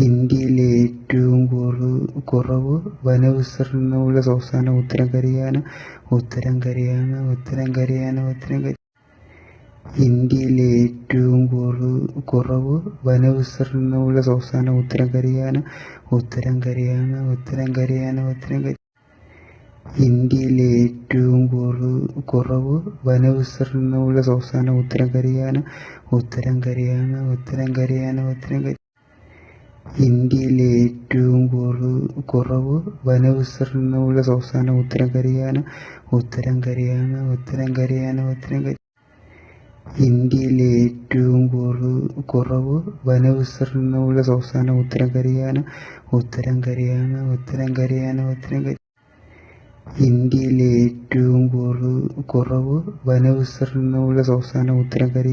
ഇന്ത്യയിലെ ഏറ്റവും കുറവ് വനവിസ്തൃതിയുള്ള സംസ്ഥാനം ഉത്തരാഖണ്ഡാണ്. ഇന്ത്യയിലെ ഏറ്റവും കുറവ് വനവിസ്തൃതിയുള്ള സംസ്ഥാനം ഉത്തരാഖണ്ഡാണ്. ഇന്ത്യയിലെ ഏറ്റവും കുറവ് വനവിസ്തൃതിയുള്ള സംസ്ഥാനം ഉത്തരാഖണ്ഡാണ്. ഇന്ത്യയിലെ ഏറ്റവും കുറവ് വനവിസ്തൃതിയുള്ള സംസ്ഥാനം ഉത്തരാഖണ്ഡാണ്. ഇന്ത്യയിലെ ഏറ്റവും കുറവ് വനവിസ്തൃതിയുള്ള സംസ്ഥാനം ഉത്തരാഖണ്ഡാണ്. ഇന്ത്യയിലെ ഏറ്റവും കുറവ് വനവിസ്തൃതിയുള്ള സംസ്ഥാനം ഉത്തരാഖണ്ഡാണ്.